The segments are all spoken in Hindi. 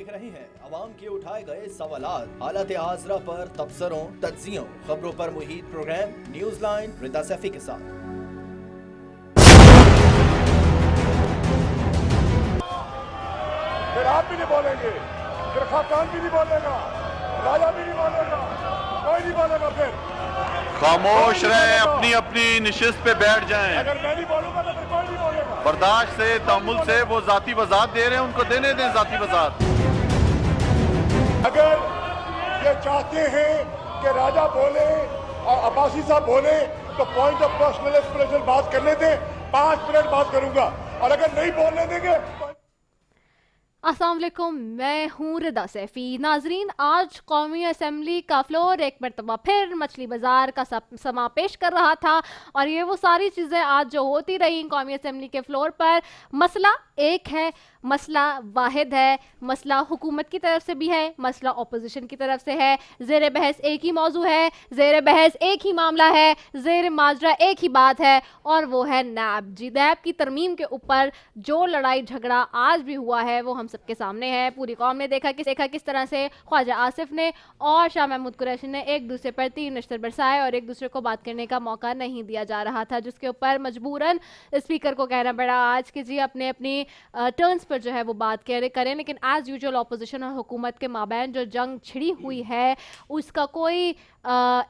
देख रहे हैं अवाम के उठाए गए सवालात, हालत हाजरा पर तबसरों, तज्जियों, खबरों पर मुहित प्रोग्राम न्यूज लाइन रिदा सैफी के साथ। फिर आप भी नहीं बोलेंगे, फिर खाकान भी नहीं बोलेगा, राजा भी नहीं बोलेगा, कोई नहीं बोलेगा। फिर खामोश रहे, अपनी अपनी निशिस्त पे बैठ जाएं। अगर मैं नहीं बोलूंगा तो फिर कोई नहीं बोलेगा। बर्दाश्त से, तमुल से वो जाती वजात दे रहे हैं, उनको देने दें जाती वजात। अगर ये चाहते हैं कि राजा बोले और अब्बासी साहब बोले तो पॉइंट ऑफ पर्सनल एक्सप्रेशन बात करने दें, 5 मिनट बात करूंगा। और अगर नहीं बोलने देंगे। अस्सलाम वालेकुम, मैं हूँ रिदा सैफी। नाजरीन, आज कौमी असम्बली का फ्लोर एक मरतबा फिर मछली बाज़ार का समा पेश कर रहा था और ये वो सारी चीज़ें आज जो होती रही कौमी असम्बली के फ्लोर पर। मसला एक है, मसला वाहिद है, मसला हुकूमत की तरफ से भी है, मसला अपोजिशन की तरफ से है। ज़ेर बहस एक ही मौजू है, ज़ेर बहस एक ही मामला है, ज़ेर माजरा एक ही बात है और वो है नैब। जी, नैब की तरमीम के ऊपर जो लड़ाई झगड़ा आज भी हुआ है वो हम सबके सामने है। पूरी कौम ने देखा किस तरह से ख्वाजा आसिफ ने और शाह महमूद कुरैशी ने एक दूसरे पर तीर नश्तर बरसाए और एक दूसरे को बात करने का मौका नहीं दिया जा रहा था, जिसके ऊपर मजबूरन स्पीकर को कहना पड़ा आज कि जी अपने अपनी टर्न्स पर जो है वो बात करें। लेकिन एज यूजुअल अपोजिशन और हुकूमत के माबैन जो जंग छिड़ी हुई है उसका कोई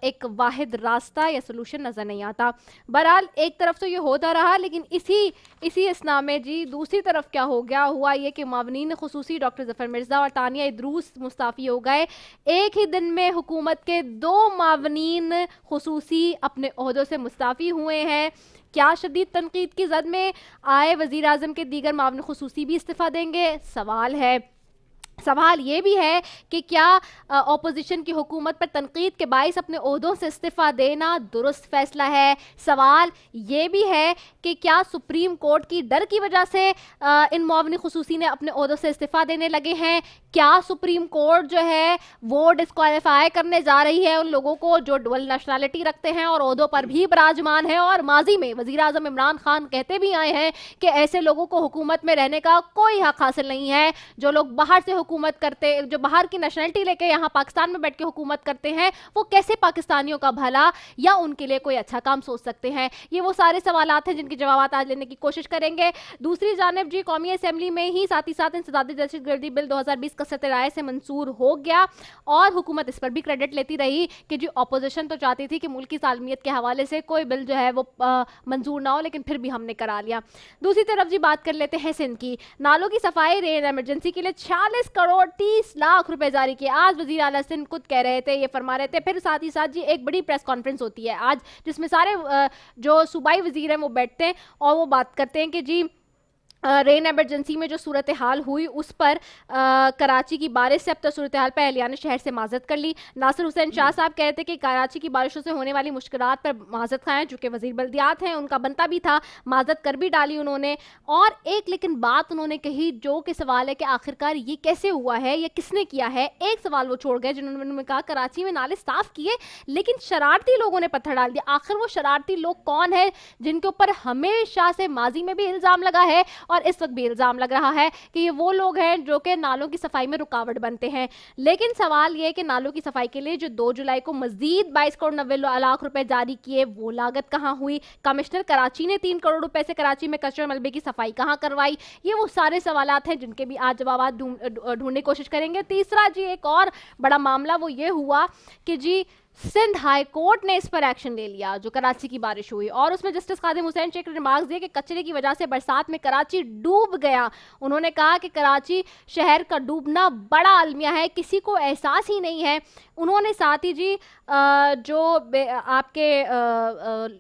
एक वाहिद रास्ता या सोल्यूशन नज़र नहीं आता। बहरहाल एक तरफ तो ये होता रहा, लेकिन इसी असना में जी दूसरी तरफ क्या हो गया, हुआ ये कि मावनीन खुसूसी डॉक्टर ज़फ़र मिर्ज़ा और तानिया इदरूस मुस्ताफ़ी हो गए। एक ही दिन में हुकूमत के 2 मावनीन खुसूसी अपने ओहदों से मुस्ताफ़ी हुए हैं। क्या शदीद तनकीद की जद में आए वज़ीर आज़म के दीगर मावनीन खुसूसी भी इस्तीफ़ा देंगे? सवाल ये भी है कि क्या अपोजिशन की हुकूमत पर तनकीद के बाइस अपने ओहदों से इस्तीफ़ा देना दुरुस्त फ़ैसला है। सवाल ये भी है कि क्या सुप्रीम कोर्ट की डर की वजह से इन मुआवनी खुसूसी ने अपने ओहदों से इस्तीफ़ा देने लगे हैं? क्या सुप्रीम कोर्ट जो है वो डिस्क्वालीफाई करने जा रही है उन लोगों को जो डुअल नेशनलिटी रखते हैं और ओहदों पर भी बराजमान है? और माजी में वज़ीर आज़म इमरान खान कहते भी आए हैं कि ऐसे लोगों को हुकूमत में रहने का कोई हक हासिल नहीं है। जो लोग बाहर से हुकूमत करते, जो बाहर की नेशनलिटी लेके यहाँ पाकिस्तान में बैठ के हुकूमत करते हैं, वो कैसे पाकिस्तानियों का भला या उनके लिए कोई अच्छा काम सोच सकते हैं? ये वो सारे सवालात हैं जिनके जवाब आज लेने की कोशिश करेंगे। दूसरी जानिब जी कौमी असम्बली में ही साथ इंसदादी दहशतगर्दी बिल 2020 कसरत राय से मंसूर हो गया और हुकूमत इस पर भी क्रेडिट लेती रही कि जी अपोजिशन तो चाहती थी कि मुल्क की सालमियत के हवाले से कोई बिल जो है वो मंजूर ना हो, लेकिन फिर भी हमने करा लिया। दूसरी तरफ जी बात कर लेते हैं सिंध की। नालों की सफाई रेन एमरजेंसी के लिए 46 करोड़ 30 लाख रुपए जारी किए। आज वजीर आला सिंध खुद कह रहे थे, ये फरमा रहे थे। फिर साथ ही साथ जी एक बड़ी प्रेस कॉन्फ्रेंस होती है आज जिसमें सारे जो सूबाई वजीर हैं वो बैठते हैं और वो बात करते हैं कि जी रेन एमरजेंसी में जो सूरत हाल हुई उस पर कराची की बारिश से अब तक सूरत हाल पर एहलिया शहर से माजरत कर ली। नासिर हुसैन शाह साहब कहते थे कि कराची की बारिशों से होने वाली मुश्किलात पर माजरत खाएँ, जो कि वज़ीर बल्दियात हैं उनका बनता भी था, माजरत कर भी डाली उन्होंने। और एक लेकिन बात उन्होंने कही जो कि सवाल है कि आखिरकार ये कैसे हुआ है, ये किसने किया है? एक सवाल वो छोड़ गए जिन्होंने कहा कराची में नाले साफ़ किए लेकिन शरारती लोगों ने पत्थर डाल दिया। आखिर वो शरारती लोग कौन है जिनके ऊपर हमेशा से माजी में भी इल्ज़ाम लगा है और इस वक्त भी इल्ज़ाम लग रहा है कि ये वो लोग हैं जो कि नालों की सफाई में रुकावट बनते हैं? लेकिन सवाल ये है कि नालों की सफाई के लिए जो 2 जुलाई को मजीद 22 करोड़ 90 लाख रुपए जारी किए, वो लागत कहाँ हुई? कमिश्नर कराची ने 3 करोड़ रुपए से कराची में कचरे मलबे की सफाई कहाँ करवाई? ये वो सारे सवालात हैं जिनके भी आज जवाब ढूंढने की कोशिश करेंगे। तीसरा जी एक और बड़ा मामला वो ये हुआ कि जी सिंध हाई कोर्ट ने इस पर एक्शन ले लिया जो कराची की बारिश हुई और उसमें जस्टिस कादिम हुसैन शेख ने रिमार्क्स दिए कि कचरे की वजह से बरसात में कराची डूब गया। उन्होंने कहा कि कराची शहर का डूबना बड़ा अलमिया है, किसी को एहसास ही नहीं है। उन्होंने साथ ही जी जो आपके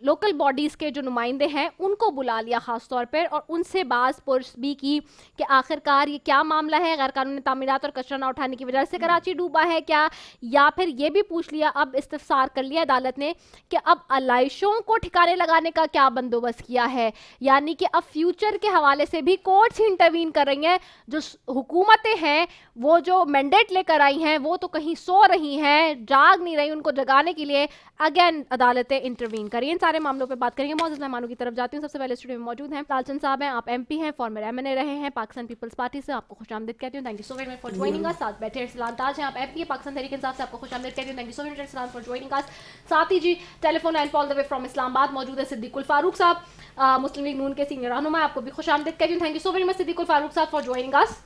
लोकल बॉडीज़ के जो नुमाइंदे हैं उनको बुला लिया ख़ास तौर पर और उनसे बात पुरस भी की कि आखिरकार ये क्या मामला है, गैर कानूनी तामीरात और कचरा ना उठाने की वजह से कराची डूबा है क्या? या फिर ये भी पूछ लिया, अब इस्तफसार कर लिया अदालत ने कि अब अलाइशों को ठिकाने लगाने का क्या बंदोबस्त किया है, यानी कि अब फ्यूचर के हवाले से भी कोर्ट्स इंटरवीन कर रही हैं। जो हुकूमतें हैं वो जो मैंडेट लेकर आई हैं वो तो कहीं सो रही हैं हैं, जाग नहीं रही, उनको जगाने के लिए अगेन अदालतें इंटरवीन करी। इन सारे मामलों पे बात करेंगे। मौजूद मेहमानों की तरफ जाती हूँ। सबसे पहले स्टूडियो में मौजूद हैं लालचंद साहब हैं, आप MP हैं, फॉर्मर MNA रहे हैं पाकिस्तान पीपल्स पार्टी से, आपको खुशामदीद कहती हूँ। Thank you so very much for joining us. साथ बैठे इरसलान ताज हैं, आप MP पाकिस्तान तहरीक इंसाफ से, आपको खुशामदीद कहती हूँ। Thank you so very much Irsalan for joining us. साथ ही जी telephone line all the way from Islamabad मौजूद है सिद्दीकुल फारूक साहब, मुस्लिम लीग नून के सीनियर रहनुमा, आपको भी खुशामदीद कहती हूँ। Thank you so very much Siddiqul Farooq sahab for joining अस।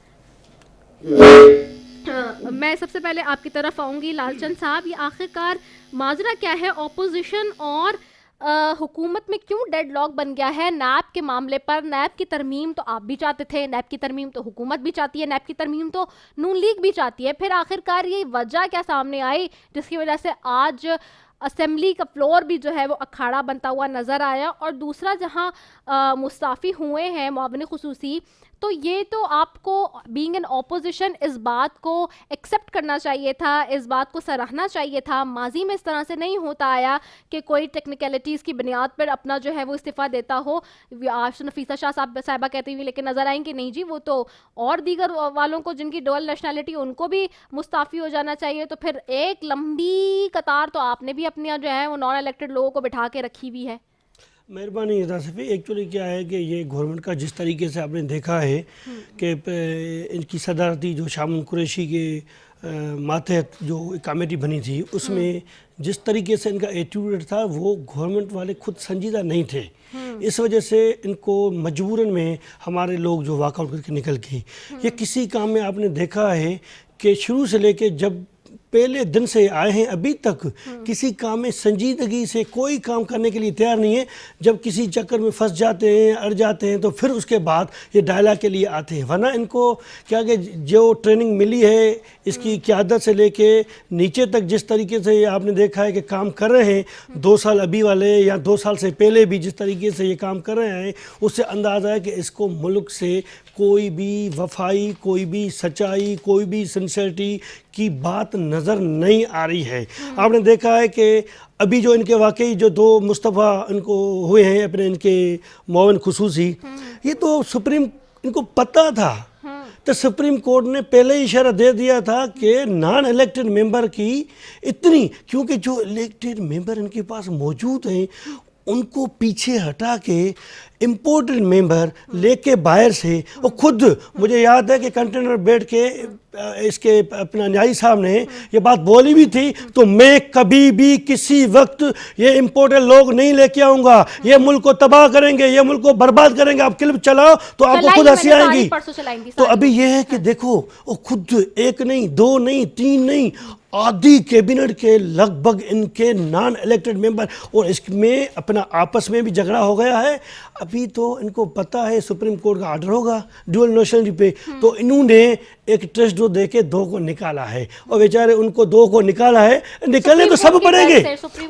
मैं सबसे पहले आपकी तरफ आऊंगी लालचंद साहब, ये आखिरकार माजरा क्या है ऑपोजिशन और हुकूमत में क्यों डेडलॉक बन गया है नैब के मामले पर? नैब की तरमीम तो आप भी चाहते थे, नैब की तरमीम तो हुकूमत भी चाहती है, नैब की तरमीम तो नून लीग भी चाहती है, फिर आखिरकार ये वजह क्या सामने आई जिसकी वजह से आज असेंबली का फ्लोर भी जो है वो अखाड़ा बनता हुआ नज़र आया? और दूसरा, जहां मुस्ताफ़ी हुए हैं मुआविन खुसूसी, तो ये तो आपको बीइंग एन ऑपोजिशन इस बात को एक्सेप्ट करना चाहिए था, इस बात को सराहना चाहिए था। माजी में इस तरह से नहीं होता आया कि कोई टेक्निकलिटीज़ की बुनियाद पर अपना जो है वो इस्तीफ़ा देता हो। आज नफीसा शाह साहिबा कहती हुई लेकिन नज़र आएंगे नहीं जी, वो तो और दीगर वालों को जिनकी डुअल नेशनैलिटी उनको भी मुस्ताफ़ी हो जाना चाहिए। तो फिर एक लंबी कतार तो आपने भी अपनी जो है वो नॉन इलेक्टेड लोगों को बिठा के रखी हुई है। मेहरबानी इरदा सफ़ी, एक्चुअली क्या है कि ये गवर्नमेंट का जिस तरीके से आपने देखा है कि इनकी सदारती जो शामुन कुरैशी के मातहत जो कमेटी बनी थी उसमें जिस तरीके से इनका एटीट्यूड था वो गवर्नमेंट वाले खुद संजीदा नहीं थे। इस वजह से इनको मजबूरन में हमारे लोग जो वॉकआउट करके निकल गए। ये किसी काम में आपने देखा है कि शुरू से लेके जब पहले दिन से आए हैं अभी तक किसी काम में संजीदगी से कोई काम करने के लिए तैयार नहीं है। जब किसी चक्कर में फंस जाते हैं, अड़ जाते हैं, तो फिर उसके बाद ये डायलॉग के लिए आते हैं। वरना इनको क्या कि जो ट्रेनिंग मिली है इसकी क़यादत से लेके नीचे तक जिस तरीके से ये आपने देखा है कि काम कर रहे हैं, 2 साल अभी वाले या 2 साल से पहले भी जिस तरीके से ये काम कर रहे हैं, उससे अंदाज़ा है कि इसको मुल्क से कोई भी वफाई, कोई भी सच्चाई, कोई भी सिंसियरिटी की बात नज़र नहीं आ रही है। आपने देखा है कि अभी जो इनके वाकई जो 2 मुस्तफ़ा इनको हुए हैं अपने इनके मुआविन खुसूसी, ये तो सुप्रीम इनको पता था, तो सुप्रीम कोर्ट ने पहले ही इशारा दे दिया था कि नॉन इलेक्टेड मेंबर की इतनी, क्योंकि जो इलेक्टेड मेंबर इनके पास मौजूद हैं उनको पीछे हटा के इम्पोर्टेड मेंबर लेके बाहर से, और खुद मुझे याद है कि कंटेनर बैठ के इसके अपना न्यायी साहब ने ये बात बोली भी थी, तो मैं कभी भी किसी वक्त ये इम्पोर्टेड लोग नहीं लेके आऊँगा, ये मुल्क को तबाह करेंगे, ये मुल्क को बर्बाद करेंगे। आप क्लिप चलाओ तो आपको खुद हंसी आएंगी। तो अभी ये है कि देखो वो खुद 1 नहीं 2 नहीं 3 नहीं आधी कैबिनेट के लगभग इनके नॉन इलेक्टेड मेंबर, और इसमें अपना आपस में भी झगड़ा हो गया है। अभी तो इनको पता है सुप्रीम कोर्ट का आर्डर होगा ड्यूअल नेशनलिटी पे, तो इन्होंने एक ट्रस्ट ड्रो दे के 2 को निकाला है, और बेचारे उनको 2 को निकाला है, निकलने तो सब पड़ेंगे।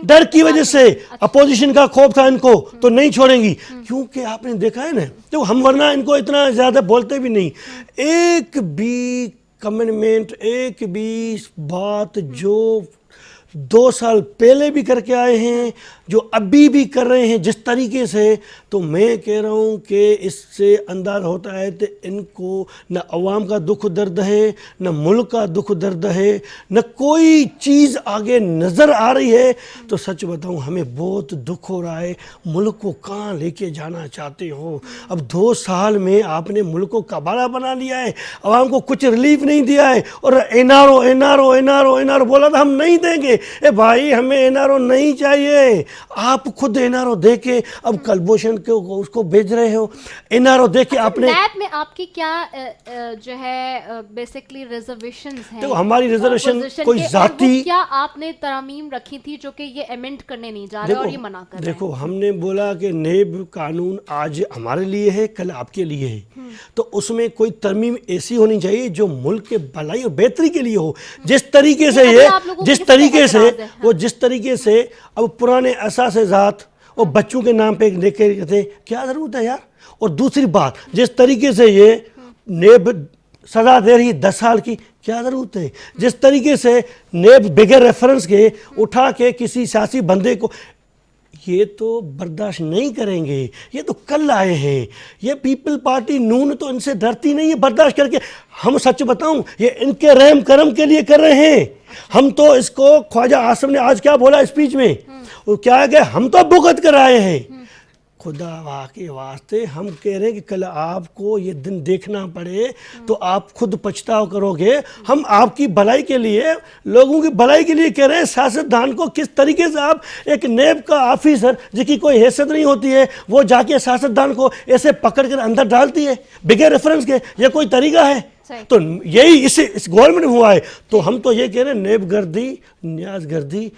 डर की वजह से अपोजिशन का खौफ था इनको, तो नहीं छोड़ेंगी, क्योंकि आपने देखा है ना, तो हम वरना इनको इतना ज़्यादा बोलते भी नहीं। एक भी कमिटमेंट, एक भी बात जो 2 साल पहले भी करके आए हैं, जो अभी भी कर रहे हैं जिस तरीके से, तो मैं कह रहा हूँ कि इससे अंदाज़ा होता है कि इनको न अवाम का दुख दर्द है, न मुल्क का दुख दर्द है, न कोई चीज़ आगे नज़र आ रही है। तो सच बताऊँ हमें बहुत दुख हो रहा है। मुल्क को कहाँ लेके जाना चाहते हो? अब 2 साल में आपने मुल्क को कबाड़ा बना लिया है, अवाम को कुछ रिलीफ नहीं दिया है, और एनआरओ बोला था हम नहीं देंगे। ए भाई हमें एनआरओ नहीं चाहिए, आप खुद एनआरओ दे के अब कलभूषण को उसको भेज रहे हो। एनआरओ दे के आपने नैब में आपकी क्या जो है बेसिकली रिजर्वेशंस हैं? देखो हमारी रिजर्वेशन कोई जाती, क्या आपने तरमीम रखी थी जो कि ये अमेंड करने नहीं जा रहे और ये मना कर रहे हैं? देखो हमने बोला कि नैब कानून आज हमारे लिए है, कल आपके लिए है, तो उसमें कोई तरमीम ऐसी होनी चाहिए जो मुल्क के भलाई और बेहतरी के लिए हो। जिस तरीके से ये जिस तरीके से अब पुराने असासे-ए-ज़ात और बच्चों के नाम पे लेके थे, क्या ज़रूरत है यार? और दूसरी बात, जिस तरीके से ये नेब सज़ा दे रही 10 साल की, क्या ज़रूरत है? जिस तरीके से नेब बगैर रेफरेंस के उठा के किसी सियासी बंदे को, ये तो बर्दाश्त नहीं करेंगे। ये तो कल आए हैं, ये पीपल पार्टी नून तो इनसे डरती नहीं है बर्दाश्त करके। हम सच बताऊं, ये इनके रहम करम के लिए कर रहे हैं। हम तो इसको ख्वाजा आसिम ने आज क्या बोला स्पीच में, वो क्या है कि हम तो भुगत कर आए हैं। खुदा के वास्ते हम कह रहे हैं कि कल आपको ये दिन देखना पड़े तो आप खुद पछताव करोगे। हम आपकी भलाई के लिए, लोगों की भलाई के लिए कह रहे हैं। सियासतदान को किस तरीके से आप, एक नेब का ऑफिसर जिसकी कोई हैसियत नहीं होती है, वो जाके सियासतदान को ऐसे पकड़ कर अंदर डालती है बगैर रेफरेंस के, ये कोई तरीका है? तो यही इस गवर्नमेंट में हुआ है। तो हम तो ये कह रहे हैं नेब गर्दी न्याज गर्दी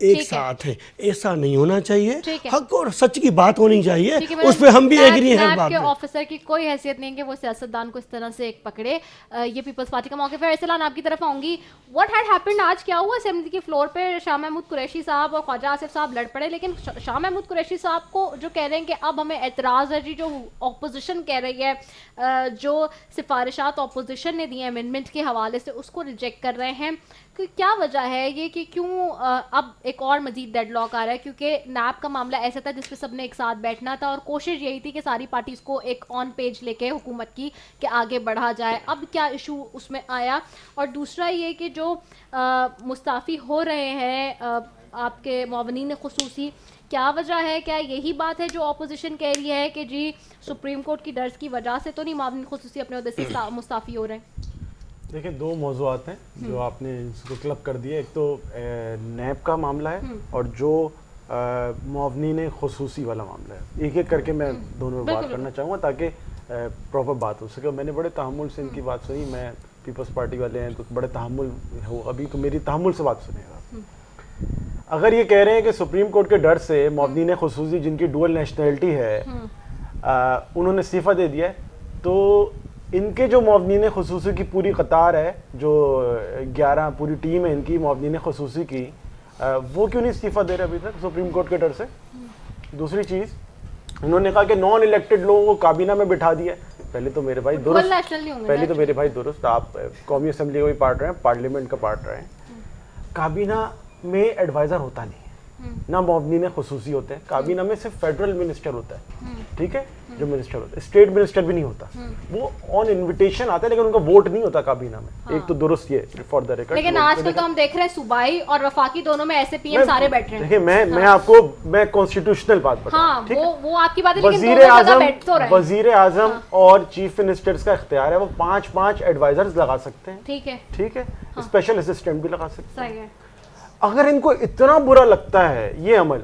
एक साथ है, ऐसा नहीं होना चाहिए। हक और सच की बात होनी चाहिए, उस पर हम भी एग्री हैं। बात में ऑफिसर की कोई हैसियत नहीं कि वो सियासतदान को इस तरह से एक पकड़े। ये पीपल्स पार्टी का मौक़िफ़ है। फैसलान आपकी तरफ आऊंगी। व्हाट हैड हैपेंड, आज क्या हुआ असेंबली के फ्लोर पे? शाह महमूद कुरैशी साहब और ख्वाजा आसिफ साहब लड़ पड़े, लेकिन शाह महमूद कुरैशी साहब को जो कह रहे हैं कि अब हमें एतराज़ है जी, जो ऑपोजिशन कह रही है, जो सिफारिशात ऑपोजिशन ने दी है अमेंडमेंट के हवाले से, उसको रिजेक्ट कर रहे हैं। क्या वजह है ये कि क्यों अब एक और मजीद डेडलॉक आ रहा है? क्योंकि नैब का मामला ऐसा था जिसपे सबने एक साथ बैठना था और कोशिश यही थी कि सारी पार्टीज को एक ऑन पेज लेके हुकूमत की कि आगे बढ़ा जाए। अब क्या इशू उसमें आया? और दूसरा ये कि जो मुस्ताफ़ी हो रहे हैं आपके मुआवनीन खुसूसी, क्या वजह है? क्या यही बात है जो ऑपोजिशन कह रही है कि जी सुप्रीम कोर्ट की डर्स की वजह से तो नहीं मुआवनीन खुसूसी अपने उहदे से मुस्ताफ़ी हो रहे हैं? देखिए, दो मौज़ूआत हैं जो आपने इसको क्लब कर दिए। एक तो नैब का मामला है और जो मुआवनीन खुसूसी वाला मामला है। एक एक करके मैं दोनों में बात करना चाहूँगा ताकि प्रॉपर बात हो सके। मैंने बड़े तहम्मुल से इनकी बात सुनी। मैं पीपल्स पार्टी वाले हैं तो बड़े तहम्मुल हो, अभी तो मेरी तहम्मुल से बात सुनिएगा। अगर ये कह रहे हैं कि सुप्रीम कोर्ट के डर से मुआवनीन खुसूसी जिनकी डुअल नेशनलिटी है उन्होंने इस्तीफ़ा दे दिया है, तो इनके जो मुआवनीन खुसूसी की पूरी कतार है, जो 11 पूरी टीम है इनकी मुआवनीन खुसूसी की, वो क्यों नहीं इस्तीफ़ा दे रहे अभी तक सुप्रीम कोर्ट के डर से? दूसरी चीज़, उन्होंने कहा कि नॉन इलेक्टेड लोगों को काबीना में बिठा दिया। पहले तो मेरे भाई दुरुस्त, आप कौमी असम्बली का भी पार्ट रहे हैं, पार्लियामेंट का पार्ट रहे हैं। काबीना में एडवाइज़र होता नहीं है, ना मुआवनीन खुसूसी होते हैं। काबीना में सिर्फ फेडरल मिनिस्टर होता है, ठीक है, जो मिनिस्टर होता है। स्टेट मिनिस्टर भी नहीं होता, वो ऑन इन्विटेशन आता है लेकिन उनका वोट नहीं होता काबीना में। हाँ। एक तो दुरुस्त ये फॉर द रिकॉर्ड। लेकिन आजकल तो हम देख रहे हैं सूबाई और वफाकी दोनों में ऐसे पीएम सारे बैठ रहे हैं। देखिए, मैं आपको कॉन्स्टिट्यूशनल बात बता रहा हूं, वो आपकी बात है, लेकिन वजीर आजम और चीफ मिनिस्टर्स का इख्तियार है, वो 5-5 एडवाइजर्स लगा सकते हैं, ठीक है, स्पेशल असिस्टेंट भी लगा सकते हैं। अगर इनको इतना बुरा लगता है ये अमल,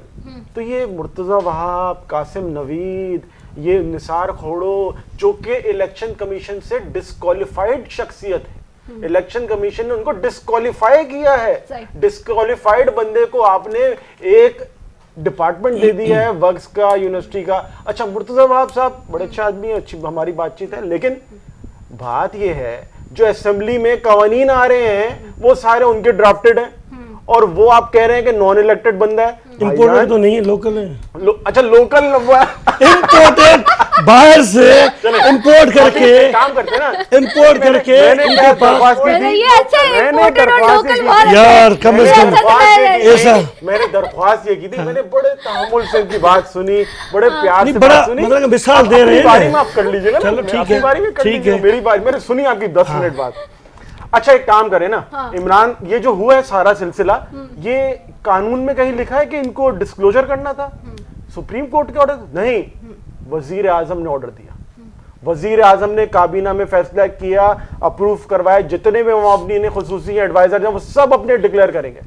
तो ये मुर्तज़ा वहाब, कासिम नवीद, ये निसार खोड़ो जो कि इलेक्शन कमीशन से डिस्क्वालिफाइड शख्सियत है, इलेक्शन कमीशन ने उनको डिस्क्वालिफाई किया है। डिस्क्वालिफाइड बंदे को आपने एक डिपार्टमेंट दे दिया है वक्स का, यूनिवर्सिटी का। अच्छा, मुर्तज़ा वहाब साहब बड़े अच्छे आदमी है, अच्छी हमारी बातचीत है, लेकिन बात ये है जो असेंबली में कवानीन आ रहे हैं वो सारे उनके ड्राफ्टेड हैं और वो आप कह रहे हैं कि नॉन इलेक्टेड बंदा है। इंपोर्टेड तो नहीं है, लोकल है। अच्छा, लोकल इंपोर्टेड बाहर से इंपोर्ट करके काम करते ना, इंपोर्ट करके मैंने दरख्वास्त की थी, यार कम से कम ऐसा मैंने दरख्वास्त ये की थी। मैंने बड़े तहम्मुल से इनकी बात सुनी, बड़े प्यार से बड़ा बात सुनी। मतलब मिसाल दे रहे हैं, बारी में आप कर लीजिएगा, चलो ठीक है, ठीक है, मेरी बात मैंने सुनी आपकी 10 मिनट बात। अच्छा, एक काम करें ना, इमरान, ये जो हुआ है सारा सिलसिला, ये कानून में कहीं लिखा है कि इनको डिस्क्लोजर करना था? सुप्रीम कोर्ट के ऑर्डर नहीं, वजीर आजम ने ऑर्डर दिया। वजीर आजम ने काबीना में फैसला किया, अप्रूव करवाया, जितने भी मुआवनीन खुसूसी एडवाइजर हैं वो सब अपने डिक्लेयर करेंगे।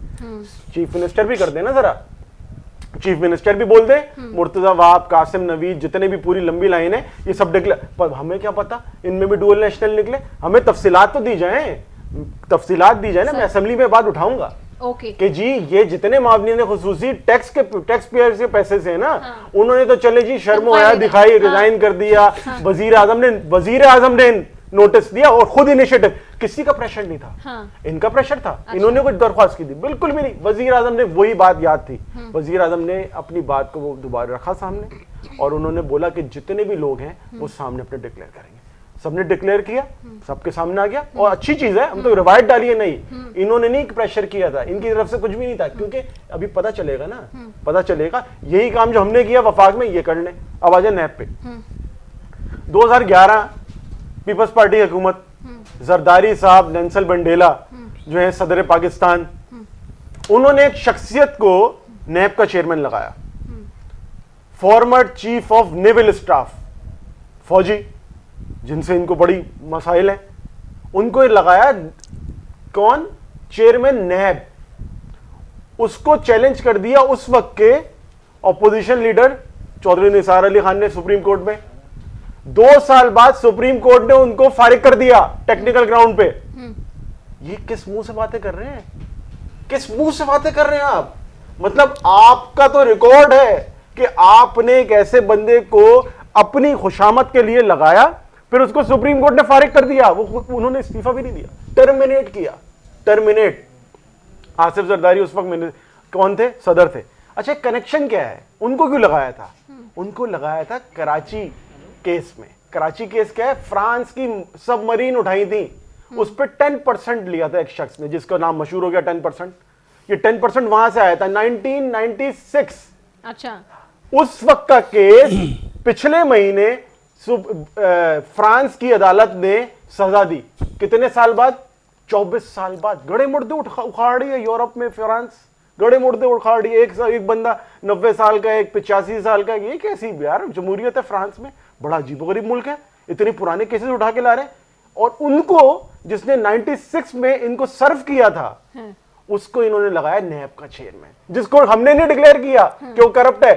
चीफ मिनिस्टर भी कर देना, जरा चीफ मिनिस्टर भी बोल दे, मुर्तजा वहाब, कासिम नवीद, जितने भी पूरी लंबी लाइन है, ये सब डिक्लेयर। पर हमें क्या पता इनमें भी डुअल नेशनल निकले? हमें तफसीलात तो दी जाए, तफसीलात दी जाए ना। मैं असेंबली में बात उठाऊंगा कि जी ये जितने मुआवनीन खुसूसी टैक्स पेयर के पैसे से है ना, उन्होंने तो चले जी शर्म आया दिखाई, रिजाइन कर दिया। वजीर आजम ने नोटिस दिया और खुद इनिशिएटिव, किसी का प्रेशर नहीं था, इनका प्रेशर था। इन्होंने कुछ दरख्वास्त की थी? बिल्कुल भी नहीं। वजीर आजम ने वही बात याद थी, वजीर आजम ने अपनी बात को वो दोबारा रखा सामने और उन्होंने बोला कि जितने भी लोग हैं वो सामने अपने डिक्लेयर करेंगे। सबने डिक्लेयर किया, सबके सामने आ गया और अच्छी चीज है, हम तो रिवायत डाली है नहीं, इन्होंने नहीं प्रेशर किया था, इनकी तरफ से कुछ भी नहीं था, क्योंकि अभी पता चलेगा ना, पता चलेगा यही काम जो हमने किया वफाक में ये कर लें। अब आ जाए नैब पे। 2011 पीपल्स पार्टी हुकूमत, जरदारी साहब, नेल्सन मंडेला जो है सदर पाकिस्तान, उन्होंने एक शख्सियत को नैब का चेयरमैन लगाया, former chief of naval staff, फौजी जिनसे इनको बड़ी मसाइल हैं, उनको लगाया कौन, चेयरमैन नैब। उसको चैलेंज कर दिया उस वक्त के ऑपोजिशन लीडर चौधरी निसार अली खान ने सुप्रीम कोर्ट में। 2 साल बाद सुप्रीम कोर्ट ने उनको फारिग कर दिया टेक्निकल ग्राउंड पे। ये किस मुंह से बातें कर रहे हैं, किस मुंह से बातें कर रहे हैं आप? मतलब आपका तो रिकॉर्ड है कि आपने एक ऐसे बंदे को अपनी खुशामद के लिए लगाया, फिर उसको सुप्रीम कोर्ट ने फारिग कर दिया, वो उन्होंने इस्तीफा भी नहीं दिया, टर्मिनेट किया, टर्मिनेट। आसिफ जरदारी उस वक्त कौन थे, सदर थे। अच्छा, कनेक्शन क्या है, उनको क्यों लगाया था? उनको लगाया था कराची केस में। कराची केस क्या है, फ्रांस की सबमरीन उठाई थी, उस पर 10% लिया था एक शख्स ने, जिसका नाम मशहूर हो गया 10%। ये 10% वहां से आया था 1996। अच्छा, उस वक्त का केस पिछले महीने फ्रांस की अदालत ने सजा दी, कितने साल बाद, 24 साल बाद। गड़े मुर्दे उखाड़ी है यूरोप में फ्रांस, गड़े मुर्दे उखाड़ी। एक बंदा 90 साल का, एक 85 साल का। ये कैसी यार जमहूरियत है फ्रांस में, बड़ा अजीबोगरीब मुल्क है, इतने पुराने केसेस उठा के ला रहे हैं। और उनको जिसने 96 में इनको सर्व किया था, उसको इन्होंने लगाया नैब का चेयरमैन, जिसको हमने नहीं डिक्लेयर किया कि वो करप्ट है।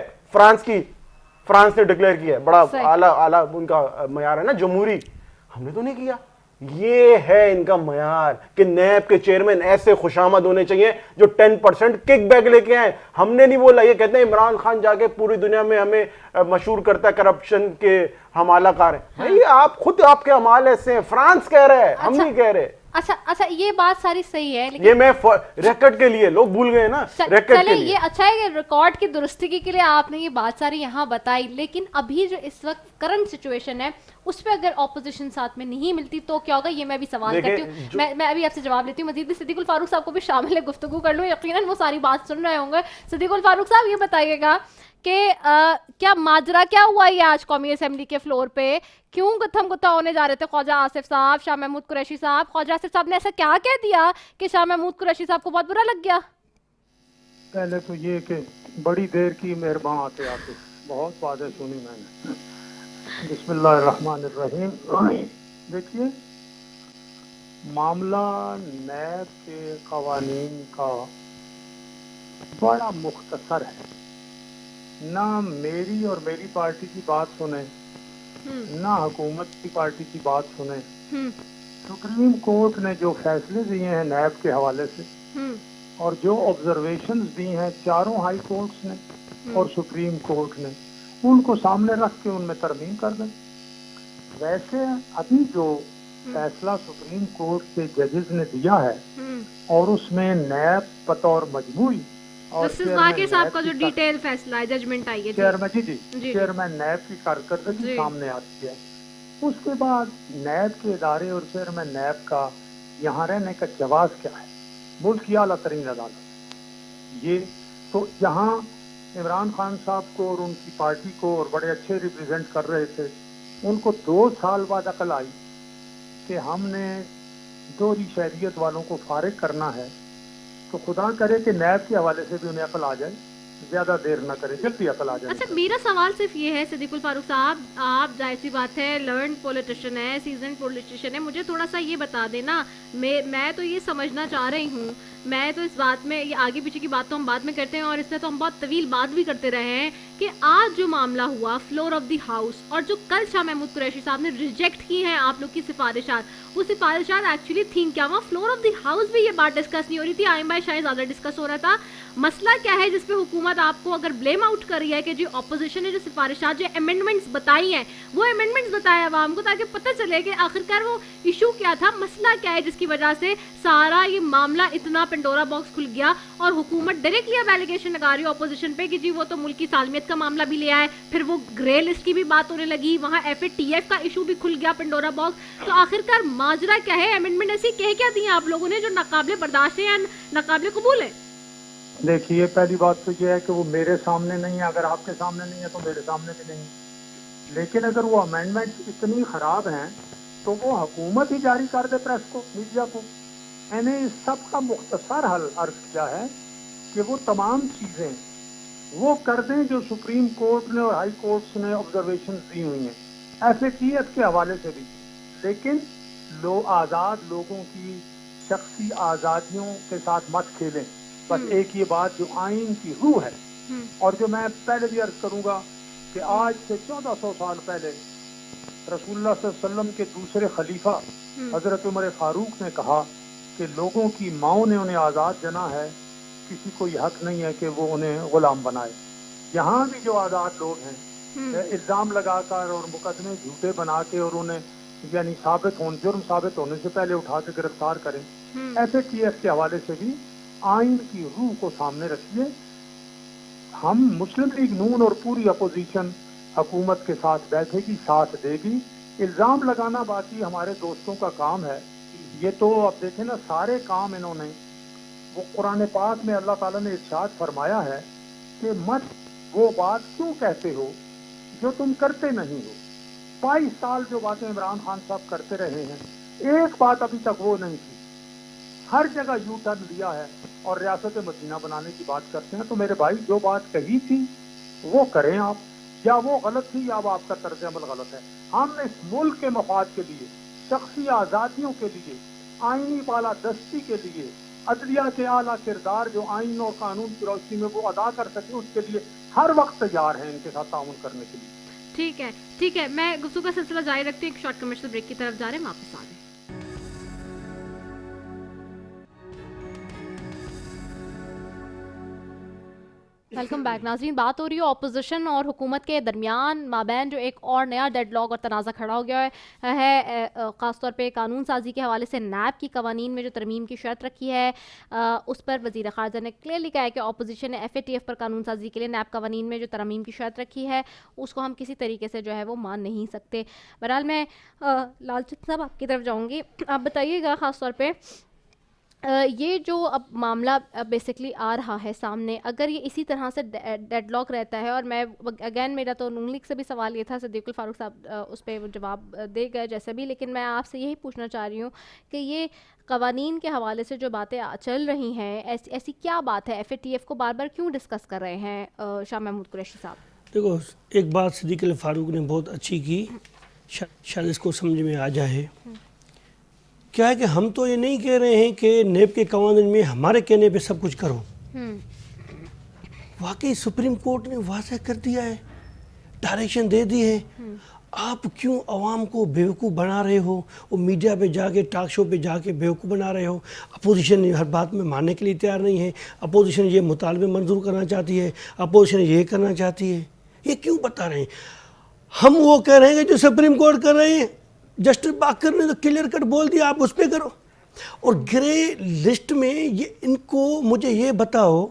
फ्रांस ने डिक्लेयर किया है, बड़ा आला उनका मयार है ना, जमहूरी। हमने तो नहीं किया। ये है इनका मयार कि नैब के चेयरमैन ऐसे खुशामद होने चाहिए जो 10% किक बैक लेके आए। हमने नहीं बोला, ये कहते हैं इमरान खान जाके पूरी दुनिया में हमें मशहूर करता है करप्शन के हम आलाकार हैं। भाई आप खुद, आपके अमाल ऐसे हैं, फ्रांस कह रहा है, हम नहीं कह रहे। अच्छा, ये बात सारी सही है, लेकिन ये मैं रिकॉर्ड के लिए, लोग भूल गए ना, रिकॉर्ड के लिए। ये अच्छा है कि रिकॉर्ड की दुरुस्ती के लिए आपने ये बात सारी यहाँ बताई, लेकिन अभी जो इस वक्त करंट सिचुएशन है उस पर अगर ऑपोजिशन साथ में नहीं मिलती तो क्या होगा, ये मैं भी सवाल करती हूँ। मैं अभी आपसे जवाब लेती हूँ। मजीद भी सिद्दीकुल फारूक साहब को भी शामिल है, गुफ्तगू कर लूँ, यकीनन वो सारी बात सुन रहे होंगे। सिद्दीकुल फारूक साहब, ये बताइएगा कि क्या माजरा क्या हुआ ये आज कौमी असेंबली के फ्लोर पे, क्यों गुत्थम होने जा रहे थे ख्वाजा आसिफ साहब, शाह महमूद कुरैशी साहब? ख्वाजा आसिफ साहब ने ऐसा क्या कह दिया कि शाह महमूद कुरैशी साहब को बहुत बुरा लग गया? पहले तो ये कि बड़ी देर की मेहरबान आते आते बहुत बातें सुनी मैंने। बिस्मिल्लाहिर्रहमानिर्रहीम। देखिए, मामला नैब के कवानीन का बड़ा मुख्तसर है। ना मेरी और मेरी पार्टी की बात सुने, ना हुकूमत की पार्टी की बात सुने। सुप्रीम कोर्ट ने जो फैसले दिए हैं नैब के हवाले से और जो ऑब्जर्वेशंस दी हैं चारों हाई कोर्ट्स ने और सुप्रीम कोर्ट ने, उनको सामने रख के उनमें तरमीम कर दें। वैसे अभी जो फैसला सुप्रीम कोर्ट के जजेस ने दिया है और उसमें नैब बतौर मजबूरी और साहब का जो डिटेल फैसला है, जजमेंट आई है, चेयरमैन नैब की कारकर्दगी सामने आती है। उसके बाद नैब के इदारे और चेयरमैन नैब का यहाँ रहने का जवाब क्या है, मुल्क की आला तरीन अदालत। ये तो यहाँ इमरान खान साहब को और उनकी पार्टी को और बड़े अच्छे रिप्रेजेंट कर रहे थे, उनको 2 साल बाद अकल आई कि हमने दोहरी शहरियत वालों को फारिग करना है, तो खुदा करे कि नैब के हवाले से भी उन्हें अकल आ जाए, ज्यादा देर ना करें, जल्दी अकल आ जाए। अच्छा, मेरा सवाल सिर्फ ये है सिद्दीकुल फारूक साहब, आप जाहिर सी बात है लर्न पॉलिटिशियन है, सीजन पॉलिटिशियन है, मुझे थोड़ा सा ये बता देना, मैं तो ये समझना चाह रही हूँ, मैं तो इस बात में, ये आगे पीछे की बात तो हम बाद में करते हैं और इसमें तो हम बहुत तवील बात भी करते रहे हैं कि आज जो मामला हुआ फ्लोर ऑफ द हाउस और जो कल शाह महमूद कुरैशी साहब ने रिजेक्ट की हैं आप लोग की सिफारिशात, वो सिफारिशात एक्चुअली थी क्या? वहाँ फ्लोर ऑफ द हाउस भी ये बात डिस्कस नहीं हो रही थी, आइम बाय शायद ज़्यादा डिस्कस हो रहा था। मसला क्या है जिसपे हुकूमत आपको अगर ब्लेम आउट कर रही है कि जो ऑपोजिशन ने जो सिफारिशात, जो अमेंडमेंट्स बताई हैं, वो अमेंडमेंट्स बताए आवाम को ताकि पता चले कि आखिरकार वो इशू क्या था, मसला क्या है जिसकी वजह से सारा ये मामला इतना पेंडोरा बॉक्स खुल गया और हुकूमत डायरेक्टली अब एलिगेशन लगा रही है ऑपोजिशन पे कि जी वो तो मुल्क की सालमियत का मामला भी ले आए, फिर वो ग्रे लिस्ट की भी बात होने लगी, वहाँ FATF का इशू भी खुल गया, पेंडोरा बॉक्स। तो आखिरकार माजरा क्या है? अमेंडमेंट ऐसी कह क्या दी आप लोगों ने जो नाकाबिले बर्दाश्त है या नाकाबिले कबूल है? देखिए, पहली बात तो यह है कि वो मेरे सामने नहीं है, अगर आपके सामने नहीं है तो मेरे सामने भी नहीं है। लेकिन अगर वो अमेंडमेंट इतनी खराब हैं तो वो हुकूमत ही जारी कर दे प्रेस को, मीडिया को। मैंने इस सब का मुख्तसर हल अर्ज किया है कि वो तमाम चीज़ें वो कर दें जो सुप्रीम कोर्ट ने और हाई कोर्ट्स ने ऑब्जर्वेशन दी हुई हैं FATF के हवाले से भी। लेकिन आज़ाद लोगों की शख्सी आज़ादियों के साथ मत खेलें। बस एक ये बात जो आइन की रूह है, और जो मैं पहले भी अर्ज करूंगा कि आज से 1400 साल पहले रसूलुल्लाह सल्लल्लाहु अलैहि वसल्लम के दूसरे खलीफा हजरत उमर फारूक ने कहा कि लोगों की माओं ने उन्हें आज़ाद जना है, किसी को यह हक नहीं है कि वो उन्हें गुलाम बनाए। यहाँ भी जो आज़ाद लोग हैं इल्ज़ाम लगाकर और मुकदमे झूठे बना के और उन्हें यानी जुर्म साबित होने से पहले उठा के गिरफ्तार करें, FATF के हवाले से भी आइन की रूह को सामने रखिए। हम मुस्लिम लीग नून और पूरी अपोजिशन हुकूमत के साथ बैठेगी, साथ देगी। इल्ज़ाम लगाना बाकी हमारे दोस्तों का काम है। ये तो अब देखें ना, सारे काम इन्होंने, वो कुरान पाक में अल्लाह ताला ने इरशाद फरमाया है कि मत वो बात क्यों कहते हो जो तुम करते नहीं हो। 22 साल जो बातें इमरान खान साहब करते रहे हैं, एक बात अभी तक वो नहीं की। हर जगह यू टर्न लिया है और रियासत मदीना बनाने की बात करते हैं। तो मेरे भाई, जो बात कही थी वो करें आप, या वो गलत थी या अब आपका तर्ज अमल गलत है। हम इस मुल्क के मफाद के लिए, शख्सी आज़ादियों के लिए, आइनी बालादस्ती के लिए, अदलिया के आला किरदार जो आइन और कानून की रोशनी में वो अदा कर सके, उसके लिए हर वक्त तैयार हैं इनके साथ ताउन करने के लिए। ठीक है, मैं गुफ्तगू का सिलसिला जारी रखती हूँ। एक शॉर्ट कमर्शियल ब्रेक की तरफ जा रहे हैं, वापस आ रहे हैं। वेलकम बैक नाज़रीन। बात हो रही है ऑपोजिशन और हुकूमत के दरमियान माबैन जो एक और नया डेडलॉक और तनाज़ा खड़ा हो गया है ख़ासतौर पे कानून साजी के हवाले से नैब की कवानीन में जो तरमीम की शर्त रखी है उस पर वज़ीर ख़ारजा ने क्लियरली कहा है कि ऑपोजिशन ने FATF पर कानून साजी के लिए नैब कवानीन में जो तरमीम की शर्त रखी है उसको हम किसी तरीके से जो है वो मान नहीं सकते। बहरहाल मैं लालचंद साहब आपकी तरफ जाऊँगी, आप बताइएगा ख़ासतौर पर ये जो अब मामला बेसिकली आ रहा है सामने, अगर ये इसी तरह से डेडलॉक रहता है, और मैं अगेन मेरा तो नून लीग से भी सवाल ये था, सिद्दीकुल फारूक साहब उस पर जवाब दे गए जैसे भी, लेकिन मैं आपसे यही पूछना चाह रही हूँ कि ये कवानीन के हवाले से जो बातें चल रही हैं, ऐसी क्या बात है FATF को बार बार क्यों डिस्कस कर रहे हैं शाह महमूद कुरैशी साहब? देखो, एक बात सिद्दीकुल फारूक ने बहुत अच्छी की, शायद इसको समझ में आ जाए। क्या है कि हम तो ये नहीं कह रहे हैं कि नेब के कवानीन में हमारे कहने पे सब कुछ करो। वाकई सुप्रीम कोर्ट ने वाज़ेह कर दिया है, डायरेक्शन दे दी है। आप क्यों आवाम को बेवकूफ़ बना रहे हो, वो मीडिया पे जाके, टॉक शो पे जाके बेवकूफ़ बना रहे हो। अपोजिशन हर बात में मानने के लिए तैयार नहीं है। अपोजिशन ये मुतालबे मंजूर करना चाहती है, अपोजिशन ये करना चाहती है। ये क्यों बता रहे हैं? हम वो कह रहे हैं कि जो सुप्रीम कोर्ट कर रहे हैं, जस्टिस बाकर ने तो क्लियर कट बोल दिया, आप उस पर करो। और ग्रे लिस्ट में ये इनको, मुझे ये बताओ,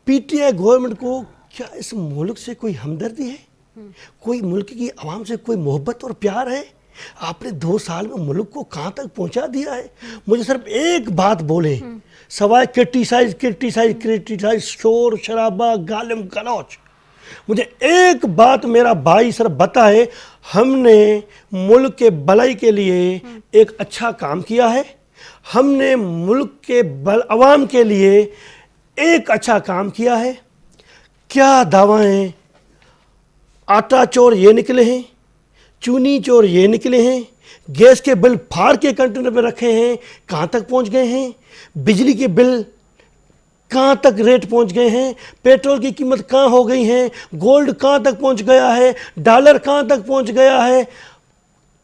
PTI गवर्नमेंट को क्या इस मुल्क से कोई हमदर्दी है? कोई मुल्क की आवाम से कोई मोहब्बत और प्यार है? आपने 2 साल में मुल्क को कहाँ तक पहुँचा दिया है? मुझे सिर्फ एक बात बोले, सवाए क्रिटिसाइज, शोर शराबा, गालिम गलौच, मुझे एक बात मेरा भाई सर बताए, हमने मुल्क के भलाई के लिए एक अच्छा काम किया है, हमने मुल्क के अवाम के लिए एक अच्छा काम किया है। क्या दावाएं? आटा चोर ये निकले हैं, चूनी चोर ये निकले हैं, गैस के बिल फाड़ के कंटेनर में रखे हैं, कहाँ तक पहुँच गए हैं? बिजली के बिल कहाँ तक रेट पहुँच गए हैं? पेट्रोल की कीमत कहाँ हो गई है? गोल्ड कहाँ तक पहुँच गया है? डॉलर कहाँ तक पहुँच गया है?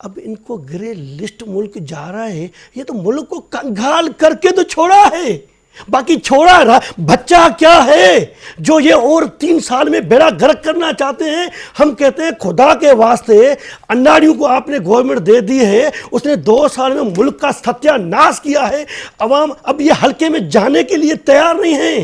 अब इनको ग्रे लिस्ट मुल्क जा रहा है, ये तो मुल्क को कंगाल करके तो छोड़ा है। बाकी छोड़ा बच्चा क्या है जो ये और 3 साल में बेड़ा गर्क करना चाहते हैं। हम कहते हैं खुदा के वास्ते अन्नाडियों को आपने गवर्नमेंट दे दी है, उसने 2 साल में मुल्क का सत्यानाश किया है। अवाम अब ये हल्के में जाने के लिए तैयार नहीं है,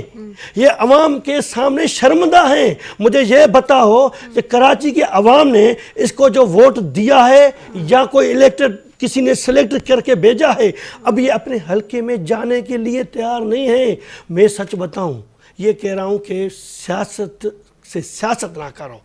ये अवाम के सामने शर्मिंदा है। मुझे ये बताओ कि कराची के अवाम ने इसको जो वोट दिया है या कोई इलेक्टेड किसी ने सिलेक्ट करके भेजा है, अब ये अपने हल्के में जाने के लिए तैयार नहीं है। मैं सच बताऊं, ये कह रहा हूं कि सियासत से सियासत ना करो।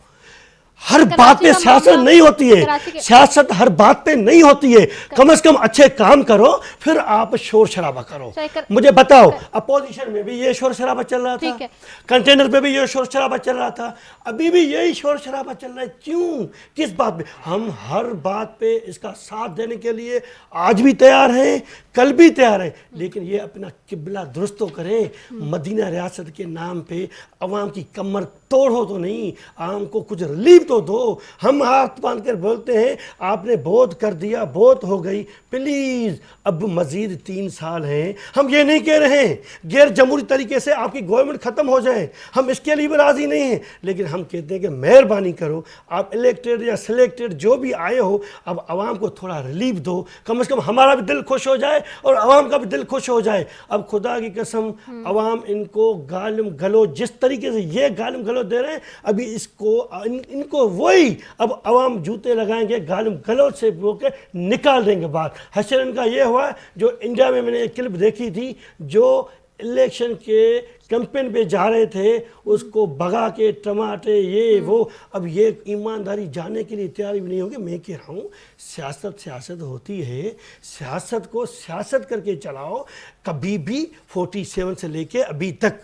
हर बात पे सियासत नहीं होती है, सियासत हर बात पे नहीं होती है। कम से कम अच्छे काम करो, फिर आप शोर शराबा करो। मुझे बताओ, अपोजिशन में भी ये शोर शराबा चल रहा था, कंटेनर पे भी ये शोर शराबा चल रहा था, अभी भी यही शोर शराबा चल रहा है। क्यों, किस बात पे? हम हर बात पे इसका साथ देने के लिए आज भी तैयार हैं, कल भी तैयार हैं, लेकिन ये अपना किबला दुरुस्त तो करें। मदीना रियासत के नाम पे अवाम की कमर तोड़ो तो नहीं, आम को कुछ रिलीफ तो दो। हम हाथ बांध कर बोलते हैं आपने बहुत कर दिया, बहुत हो गई, प्लीज अब मजीद 3 साल हैं। हम ये नहीं कह रहे हैं गैर जमहूरी तरीके से आपकी गवर्नमेंट खत्म हो जाए, हम इसके लिए भी राजी नहीं हैं, लेकिन हम कहते हैं कि मेहरबानी करो, आप इलेक्टेड या सिलेक्टेड जो भी आए हो, अब आवाम को थोड़ा रिलीफ दो। कम से कम हमारा भी दिल खुश हो जाए और आवाम का भी दिल खुश हो जाए। अब खुदा की कसम, आवाम इनको गालिम गलो जिस तरीके से ये गालिम गलो दे रहे हैं, अभी इसको इनको वही अब आवाम जूते लगाएंगे, गालिम गलो से के निकाल देंगे बाहर। हशर का ये हुआ जो इंडिया में मैंने एक क्लिप देखी थी, जो इलेक्शन के कैंपेन पे जा रहे थे, उसको भगा के टमाटे ये वो। अब ये ईमानदारी जाने के लिए तैयारी भी नहीं होगी। मैं कह रहा हूँ सियासत होती है, सियासत को सियासत करके चलाओ। कभी भी 47 से लेके अभी तक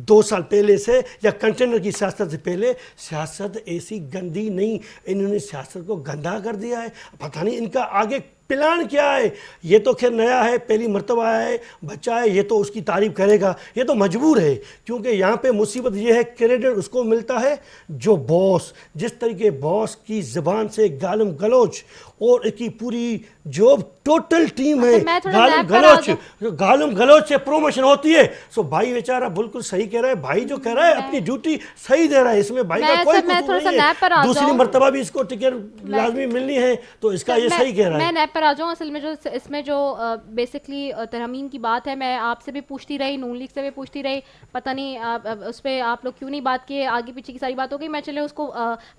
2 साल पहले से या कंटेनर की सियासत से पहले सियासत ऐसी गंदी नहीं, इन्होंने सियासत को गंदा कर दिया है। पता नहीं इनका आगे प्लान क्या है। ये तो खैर नया है, पहली मर्तबा है, बच्चा है, ये तो उसकी तारीफ करेगा, ये तो मजबूर है, क्योंकि यहाँ पे मुसीबत ये है क्रेडिट उसको मिलता है जो बॉस, जिस तरीके बॉस की ज़बान से गालिम गलोच और इसकी पूरी जो टोटल टीम है गालिम गलोच से प्रमोशन होती है। सो भाई बेचारा बिल्कुल सही कह रहा है, भाई जो कह रहा है अपनी ड्यूटी सही दे रहा है, इसमें भाई का कोई कसूर नहीं है। दूसरी मर्तबा भी इसको टिकट लाजमी मिलनी है, तो इसका ये सही कह रहा है। मैं पर आ जाऊँ। असल में जो इसमें जो बेसिकली तरमीम की बात है, मैं आपसे भी पूछती रही, नून लीग से भी पूछती रही, पता नहीं उस पर आप लोग क्यों नहीं बात किए, आगे पीछे की सारी बात हो गई। मैं चले उसको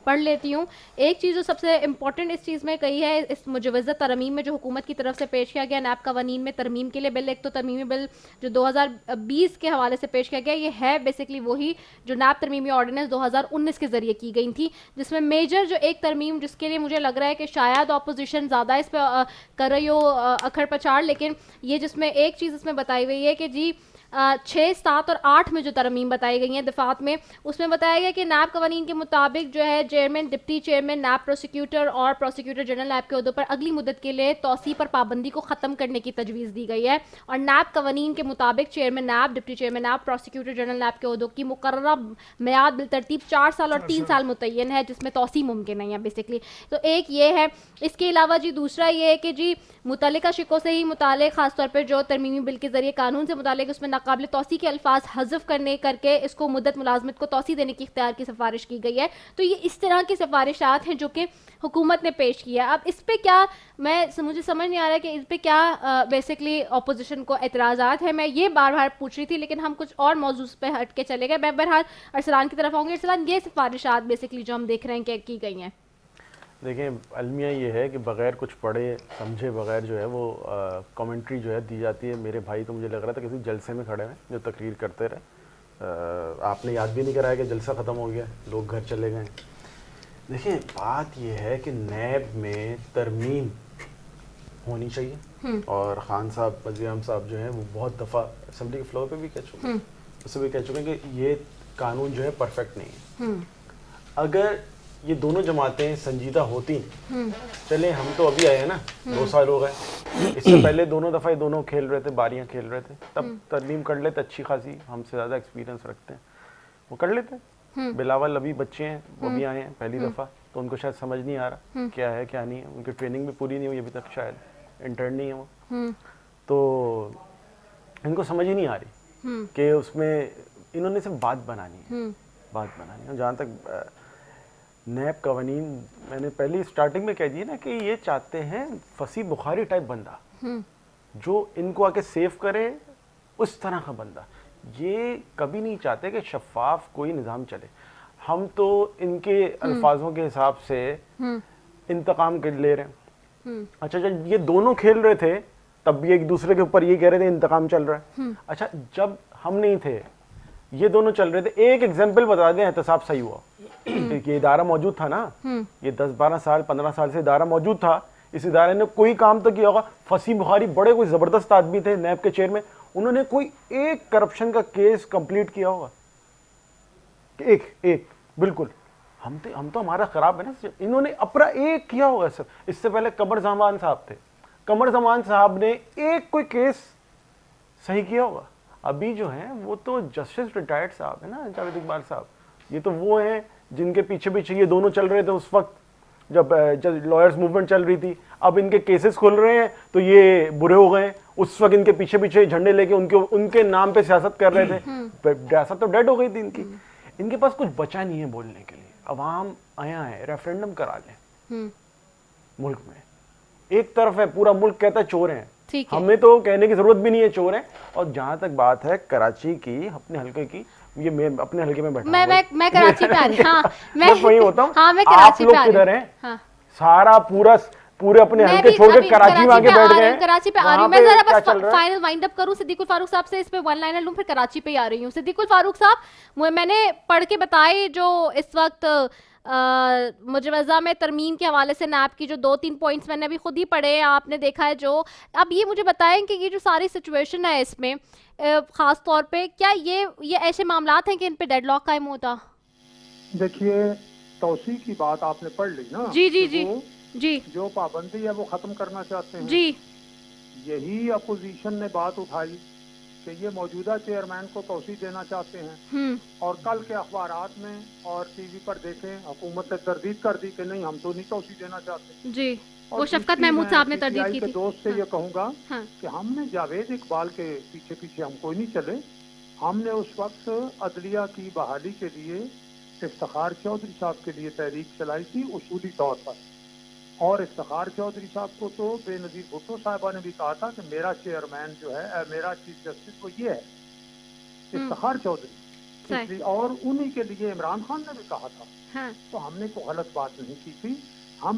पढ़ लेती हूँ। एक चीज़ जो सबसे इंपॉर्टेंट इस चीज़ में कही है, इस मुजवज़ा तरमीम में जो हुकूमत की तरफ से पेश किया गया नैब कवानीन में तरमीम के लिए बिल, एक तो तरमीमी बिल जो 2020 के हवाले से पेश किया गया, ये है बेसिकली वही जो नैब तरमीमी ऑर्डिनेंस 2019 के ज़रिए की गई थी, जिसमें मेजर जो एक तरमीम जिसके लिए मुझे लग रहा है कि शायद अपोजिशन ज़्यादा इस पर कर रही हो अखड़ पछाड़, लेकिन ये जिसमें एक चीज़ इसमें बताई गई है कि जी 6, 7 और 8 में जो तरमीम बताई गई हैं दफात में, उसमें बताया गया कि नैब कवानीन के मुताबिक जो है चेयरमैन, डिप्टी चेयरमैन, नैब प्रोसिक्यूटर और प्रोसिक्यूटर जनरल नैब के अहदों पर अगली मुद्दत के लिए तौसी पर पाबंदी को ख़त्म करने की तजवीज़ दी गई है। और नैब कवानीन के मुताबिक चेयरमैन नैब, डिप्टी चेयरमैन नैब, प्रोसिक्यूटर जनरल नैब के अहदों की मुकर्ररा मियाद बिलतरतीब 4 साल और 3 साल मुतय्यन है, जिसमें तौसी मुमकिन नहीं है बेसिकली। तो एक ये है। इसके अलावा जी दूसरा ये है कि जी मुतल्लिका शिकों से ही मुतालिक ख़ासतौर पर जो तरमीमी बिल के ज़रिए कानून से मुतालिक उसमें नाकाबिल तौसी के अल्फाज हज़फ करके इसको मुद्दत मुलाजमत को तौसी देने की इख्तियार की सिफारिश की गई है। तो ये इस तरह की सिफारिशात हैं जो कि हुकूमत ने पेश किया। अब इस पर क्या मुझे समझ नहीं आ रहा है कि इस पर क्या बेसिकली अपोजिशन को एतराज़ात है। मैं ये बार बार पूछ रही थी, लेकिन हम कुछ और मौजूद पे हट के चले गए। मैं बहरहाल अरसलान की तरफ आऊँगी। अरसलान, ये सिफारिशात बेसिकली जो हम देख रहे हैं की गई हैं, देखिए अलमिया ये है कि बग़ैर कुछ पढ़े समझे बग़ैर जो है वो कमेंट्री जो है दी जाती है। मेरे भाई तो मुझे लग रहा था किसी जलसे में खड़े हैं जो तकरीर करते रहे। आपने याद भी नहीं कराया कि जलसा ख़त्म हो गया, लोग घर चले गए। देखिए बात ये है कि नैब में तरमीम होनी चाहिए, और ख़ान साहब, वज़ीर आज़म साहब जो हैं वो बहुत दफ़ा असम्बली के फ्लोर पे भी कह चुके हैं, उससे भी कह चुके हैं कि ये कानून जो है परफेक्ट नहीं है। अगर ये दोनों जमातें संजीदा होती, चले हम तो अभी आए हैं ना, 2 साल हो गए, इससे पहले दोनों दफ़ा ये दोनों खेल रहे थे, बारियां खेल रहे थे, तब तरमीम कर लेते अच्छी खासी, हमसे ज़्यादा एक्सपीरियंस रखते हैं, वो कर लेते। बिलावल अभी बच्चे हैं, वो भी आए हैं पहली दफ़ा, तो उनको शायद समझ नहीं आ रहा क्या है क्या नहीं है, उनकी ट्रेनिंग भी पूरी नहीं हुई अभी तक, शायद इंटर्न नहीं है वो, तो इनको समझ ही नहीं आ रही कि उसमें इन्होंने सिर्फ बात बनानी है, बात बनानी है। जहाँ तक नैब कवानीन, मैंने पहले स्टार्टिंग में कह दिया ना कि ये चाहते हैं फसी बुखारी टाइप बंदा जो इनको आके सेव करे, उस तरह का बंदा। ये कभी नहीं चाहते कि शफाफ कोई निज़ाम चले। हम तो इनके अल्फाजों के हिसाब से इंतकाम कर ले रहे हैं। अच्छा, जब ये दोनों खेल रहे थे तब भी एक दूसरे के ऊपर ये कह रहे थे इंतकाम चल रहा है। अच्छा, जब हम नहीं थे, ये दोनों चल रहे थे। एक एग्जाम्पल बता दें, एहतसाब सही हुआ। ये इदारा मौजूद था ना, ये 10-12 साल 15 साल से इदारा मौजूद था। इस इदारे ने कोई काम तो किया होगा। फसी बुखारी बड़े कोई जबरदस्त आदमी थे, नैब के चेयरमैन, उन्होंने कोई एक करप्शन का केस कंप्लीट किया होगा? एक बिल्कुल। हम तो हमारा खराब है ना। इन्होंने अपना एक किया होगा सर। इससे पहले कमर जमान साहब थे, कमर जमान साहब ने एक कोई केस सही किया होगा? अभी जो है वो तो जस्टिस रिटायर्ड साहब है ना, जावेद इकबाल साहब। ये तो वो हैं जिनके पीछे पीछे ये दोनों चल रहे थे उस वक्त जब लॉयर्स मूवमेंट चल रही थी। अब इनके केसेस खुल रहे हैं तो ये बुरे हो गए। उस वक्त इनके पीछे पीछे झंडे लेके उनके नाम पे सियासत कर रहे थे। सियासत तो डेड हो गई थी इनकी। इनके पास कुछ बचा नहीं है बोलने के लिए। अवाम आया है, रेफरेंडम करा लें मुल्क में। एक तरफ है पूरा मुल्क कहता है चोर हैं, हमें तो कहने की जरूरत भी नहीं है चोर है। और जहां तक बात है कराची की, अपने हल्के की, ये मैं अपने हल्के में बैठा मैं कराची पे आ रही हूं। मैं वही होता हूँ। हाँ, मैं आप लोग किधर हैं? सारा पूरे अपने हल्के छोड़ के कराची में आके बैठ गए। कराची पे आ रही हूँ मैं। जरा बस फाइनल वाइंड अप करूं सिद्दीकुल फारूक साहब से, इस पे वन लाइनर लूं, फिर कराची पे आ रही हूँ। सिद्दीकुल फारूक साहब, मैंने पढ़ के बताए जो इस वक्त मुजवज़ा में तरमीम के हवाले से नैब की जो 2-3 पॉइंट्स मैंने अभी खुद ही पढ़े, आपने देखा है जो। अब ये मुझे बताएं कि ये जो सारी सिचुएशन है इसमें ख़ास तौर पे क्या ये ऐसे मामलात हैं कि इन पे डेडलॉक कायम होता? देखिए, तौसी की बात आपने पढ़ ली ना। जी, जो पाबंदी है वो खत्म करना चाहते हैं जी। यही अपोजिशन ने बात उठाई कि ये मौजूदा चेयरमैन को तौसी देना चाहते हैं। और कल के अखबारात में और टीवी पर देखें, हुकूमत ने तरदीद कर दी कि नहीं, हम तो नहीं तौसी देना चाहते जी। वो शफकत महमूद साहब ने तरदीद की थी। दोस्त से ये कहूँगा कि हमने जावेद इकबाल के पीछे पीछे हम कोई नहीं चले। हमने उस वक्त अदलिया की बहाली के लिए इफ्तिखार चौधरी साहब के लिए तहरीक चलाई थी उसूली तौर पर। और इफ्तिखार चौधरी साहब को तो बेनज़ीर भुट्टो साहिबा ने भी कहा था कि मेरा चेयरमैन जो है, मेरा चीफ जस्टिस वो ये है, इफ्तिखार चौधरी। और उन्हीं के लिए इमरान खान ने भी कहा था। तो हमने कोई गलत बात नहीं की थी।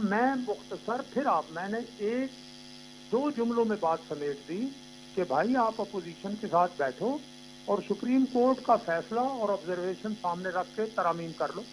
मैं मुख्तसर मैंने 1-2 जुमलों में बात समेट दी कि भाई आप अपोजिशन के साथ बैठो और सुप्रीम कोर्ट का फैसला और ऑब्जर्वेशन सामने रख के तरामीम कर लो।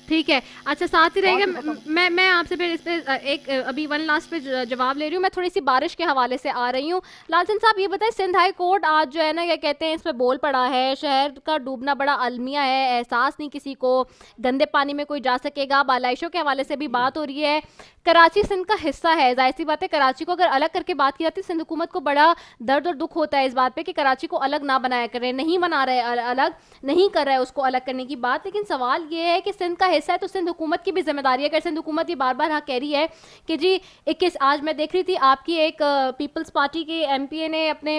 ठीक है। अच्छा, साथ ही रहेगा, मैं आपसे फिर इस पे एक अभी वन लास्ट पे जवाब ले रही हूँ। मैं थोड़ी सी बारिश के हवाले से आ रही हूँ। लालचंद साहब, ये बताएं, सिंध हाई कोर्ट आज जो है ना, क्या कहते हैं, इस पे बोल पड़ा है, शहर का डूबना बड़ा अलमिया है, एहसास नहीं किसी को, गंदे पानी में कोई जा सकेगा। बालाइशों के हवाले से भी बात हो रही है। कराची सिंध का हिस्सा है, जाहिर सी बात है। कराची को अगर अलग करके बात की जाती है, सिंध हुकूमत को बड़ा दर्द और दुख होता है इस बात पे कि कराची को अलग ना बनाया करें, नहीं बना रहे, अलग नहीं कर रहा है उसको अलग करने की बात। लेकिन सवाल ये है कि सिंध का हिस्सा है तो सिंध हुकूमत की भी जिम्मेदारी है। अगर सिंध हुकूमत ये बार बार हाँ कह रही है कि जी 21, आज मैं देख रही थी आपकी एक पीपल्स पार्टी के एमपीए ने अपने